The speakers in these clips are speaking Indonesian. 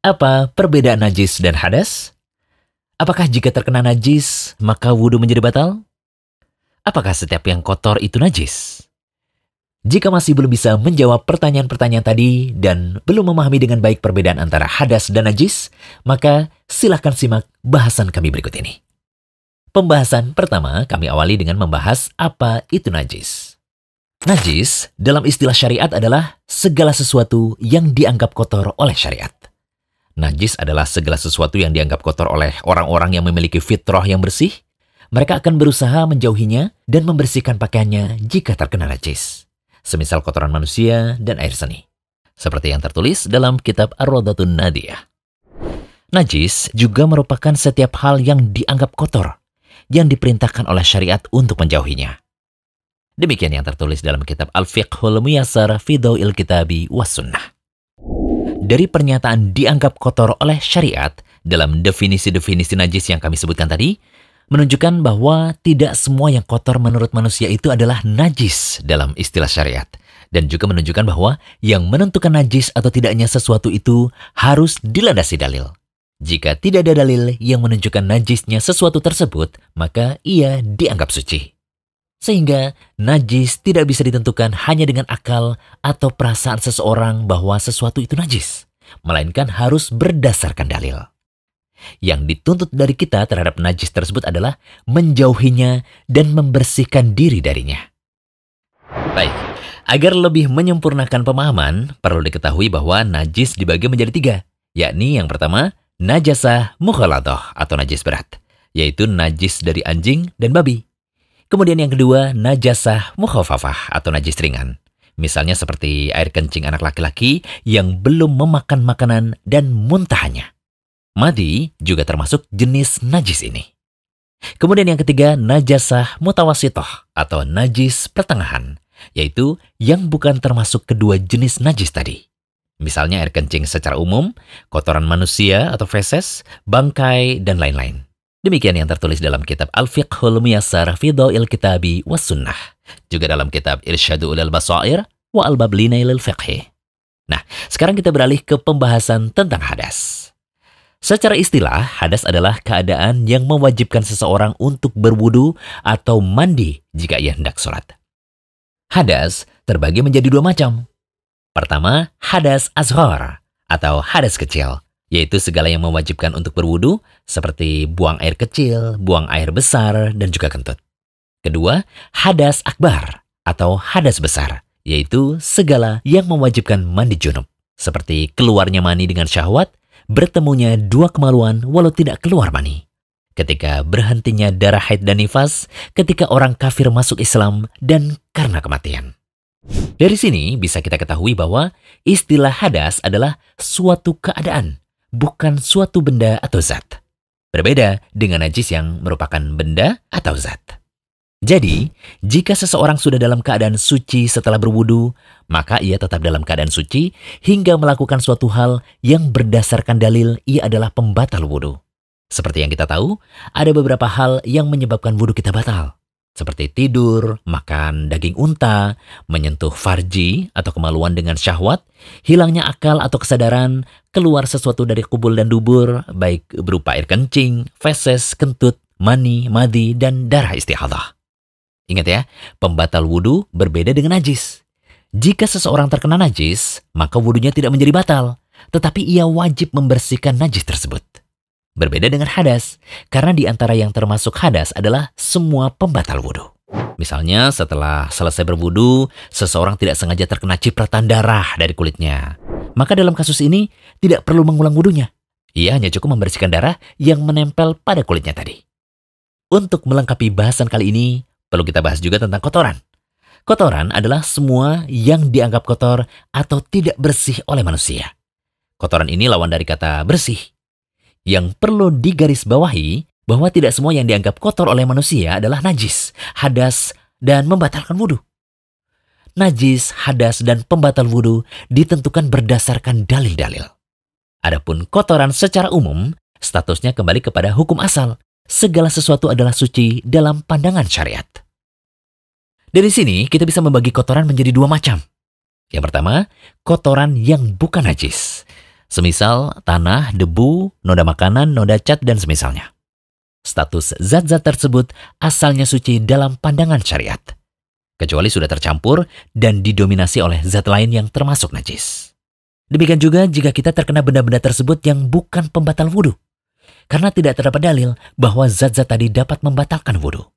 Apa perbedaan najis dan hadas? Apakah jika terkena najis, maka wudhu menjadi batal? Apakah setiap yang kotor itu najis? Jika masih belum bisa menjawab pertanyaan-pertanyaan tadi dan belum memahami dengan baik perbedaan antara hadas dan najis, maka silahkan simak bahasan kami berikut ini. Pembahasan pertama kami awali dengan membahas apa itu najis. Najis dalam istilah syariat adalah segala sesuatu yang dianggap kotor oleh syariat. Najis adalah segala sesuatu yang dianggap kotor oleh orang-orang yang memiliki fitrah yang bersih. Mereka akan berusaha menjauhinya dan membersihkan pakaiannya jika terkena najis. Semisal kotoran manusia dan air seni. Seperti yang tertulis dalam kitab Ar-Rawdatun Nadiyah. Najis juga merupakan setiap hal yang dianggap kotor, yang diperintahkan oleh syariat untuk menjauhinya. Demikian yang tertulis dalam kitab Al-Fiqhul Muyassar fi Dhaw'il Kitabi was Sunnah. Dari pernyataan dianggap kotor oleh syariat dalam definisi-definisi najis yang kami sebutkan tadi, menunjukkan bahwa tidak semua yang kotor menurut manusia itu adalah najis dalam istilah syariat. Dan juga menunjukkan bahwa yang menentukan najis atau tidaknya sesuatu itu harus dilandasi dalil. Jika tidak ada dalil yang menunjukkan najisnya sesuatu tersebut, maka ia dianggap suci. Sehingga najis tidak bisa ditentukan hanya dengan akal atau perasaan seseorang bahwa sesuatu itu najis, melainkan harus berdasarkan dalil. Yang dituntut dari kita terhadap najis tersebut adalah menjauhinya dan membersihkan diri darinya. Baik, agar lebih menyempurnakan pemahaman, perlu diketahui bahwa najis dibagi menjadi 3, yakni yang pertama, najasah mukhalathah atau najis berat, yaitu najis dari anjing dan babi. Kemudian yang kedua, najasah mukhafafah atau najis ringan. Misalnya seperti air kencing anak laki-laki yang belum memakan makanan dan muntahannya. Madi juga termasuk jenis najis ini. Kemudian yang ketiga, najasah mutawasithah atau najis pertengahan, yaitu yang bukan termasuk kedua jenis najis tadi. Misalnya air kencing secara umum, kotoran manusia atau feses, bangkai, dan lain-lain. Demikian yang tertulis dalam kitab Al-Fiqhul Muyassar fi Dhaw'il Kitabi was Sunnah. Juga dalam kitab Irsyadu Ulil Basair wa Albab Linailil Fiqhi. Nah, sekarang kita beralih ke pembahasan tentang hadas. Secara istilah, hadas adalah keadaan yang mewajibkan seseorang untuk berwudu atau mandi jika ia hendak sholat. Hadas terbagi menjadi 2 macam. Pertama, hadas azhar atau hadas kecil, yaitu segala yang mewajibkan untuk berwudu, seperti buang air kecil, buang air besar, dan juga kentut. Kedua, hadas akbar atau hadas besar, yaitu segala yang mewajibkan mandi junub, seperti keluarnya mani dengan syahwat, bertemunya 2 kemaluan walau tidak keluar mani, ketika berhentinya darah haid dan nifas, ketika orang kafir masuk Islam, dan karena kematian. Dari sini bisa kita ketahui bahwa istilah hadas adalah suatu keadaan, bukan suatu benda atau zat. Berbeda dengan najis yang merupakan benda atau zat. Jadi, jika seseorang sudah dalam keadaan suci setelah berwudu, maka ia tetap dalam keadaan suci hingga melakukan suatu hal yang berdasarkan dalil ia adalah pembatal wudu. Seperti yang kita tahu, ada beberapa hal yang menyebabkan wudu kita batal. Seperti tidur, makan daging unta, menyentuh farji atau kemaluan dengan syahwat, hilangnya akal atau kesadaran, keluar sesuatu dari kubul dan dubur, baik berupa air kencing, feses, kentut, mani, madi, dan darah istihadah. Ingat ya, pembatal wudu berbeda dengan najis. Jika seseorang terkena najis, maka wudunya tidak menjadi batal, tetapi ia wajib membersihkan najis tersebut. Berbeda dengan hadas, karena di antara yang termasuk hadas adalah semua pembatal wudu. Misalnya setelah selesai berwudu, seseorang tidak sengaja terkena cipratan darah dari kulitnya. Maka dalam kasus ini tidak perlu mengulang wudunya. Ia hanya cukup membersihkan darah yang menempel pada kulitnya tadi. Untuk melengkapi bahasan kali ini, perlu kita bahas juga tentang kotoran. Kotoran adalah semua yang dianggap kotor atau tidak bersih oleh manusia. Kotoran ini lawan dari kata bersih. Yang perlu digarisbawahi bahwa tidak semua yang dianggap kotor oleh manusia adalah najis, hadas, dan membatalkan wudu. Najis, hadas, dan pembatal wudu ditentukan berdasarkan dalil-dalil. Adapun kotoran secara umum, statusnya kembali kepada hukum asal. Segala sesuatu adalah suci dalam pandangan syariat. Dari sini, kita bisa membagi kotoran menjadi 2 macam. Yang pertama, kotoran yang bukan najis. Semisal tanah, debu, noda makanan, noda cat, dan semisalnya. Status zat-zat tersebut asalnya suci dalam pandangan syariat, kecuali sudah tercampur dan didominasi oleh zat lain yang termasuk najis. Demikian juga jika kita terkena benda-benda tersebut yang bukan pembatal wudhu, karena tidak terdapat dalil bahwa zat-zat tadi dapat membatalkan wudhu.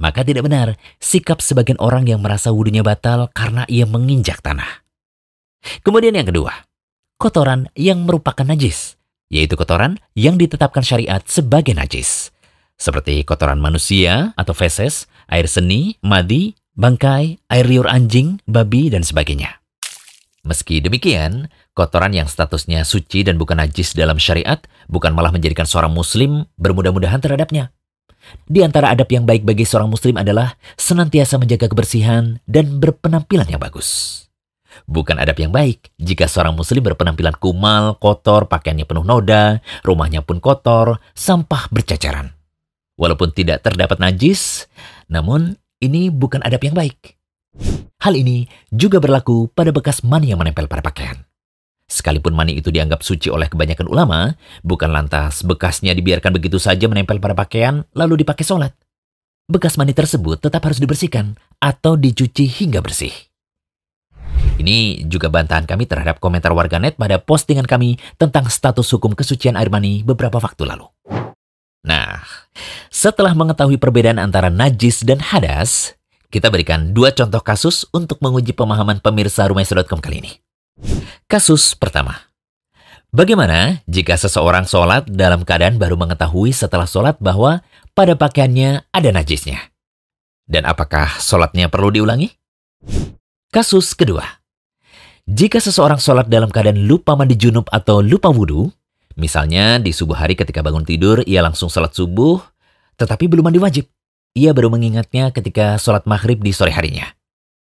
Maka tidak benar sikap sebagian orang yang merasa wudhunya batal karena ia menginjak tanah. Kemudian yang kedua, kotoran yang merupakan najis, yaitu kotoran yang ditetapkan syariat sebagai najis, seperti kotoran manusia atau feses, air seni, madi, bangkai, air liur anjing, babi, dan sebagainya. Meski demikian, kotoran yang statusnya suci dan bukan najis dalam syariat bukan malah menjadikan seorang muslim bermudah-mudahan terhadapnya. Di antara adab yang baik bagi seorang muslim adalah senantiasa menjaga kebersihan dan berpenampilan yang bagus. Bukan adab yang baik jika seorang muslim berpenampilan kumal, kotor, pakaiannya penuh noda, rumahnya pun kotor, sampah berceceran. Walaupun tidak terdapat najis, namun ini bukan adab yang baik. Hal ini juga berlaku pada bekas mani yang menempel pada pakaian. Sekalipun mani itu dianggap suci oleh kebanyakan ulama, bukan lantas bekasnya dibiarkan begitu saja menempel pada pakaian lalu dipakai sholat. Bekas mani tersebut tetap harus dibersihkan atau dicuci hingga bersih. Ini juga bantahan kami terhadap komentar warganet pada postingan kami tentang status hukum kesucian air mani beberapa waktu lalu. Nah, setelah mengetahui perbedaan antara najis dan hadas, kita berikan 2 contoh kasus untuk menguji pemahaman pemirsa Rumaisa.com kali ini. Kasus pertama. Bagaimana jika seseorang sholat dalam keadaan baru mengetahui setelah sholat bahwa pada pakaiannya ada najisnya? Dan apakah sholatnya perlu diulangi? Kasus kedua. Jika seseorang sholat dalam keadaan lupa mandi junub atau lupa wudhu, misalnya di subuh hari ketika bangun tidur ia langsung sholat subuh, tetapi belum mandi wajib. Ia baru mengingatnya ketika sholat maghrib di sore harinya.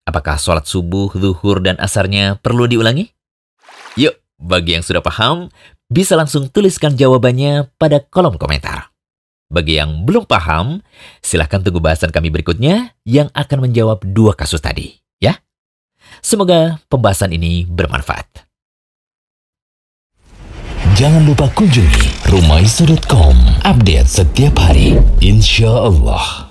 Apakah sholat subuh, zuhur, dan asarnya perlu diulangi? Yuk, bagi yang sudah paham, bisa langsung tuliskan jawabannya pada kolom komentar. Bagi yang belum paham, silahkan tunggu bahasan kami berikutnya yang akan menjawab 2 kasus tadi, ya. Semoga pembahasan ini bermanfaat. Jangan lupa kunjungi Rumaisa.com, update setiap hari, insya Allah.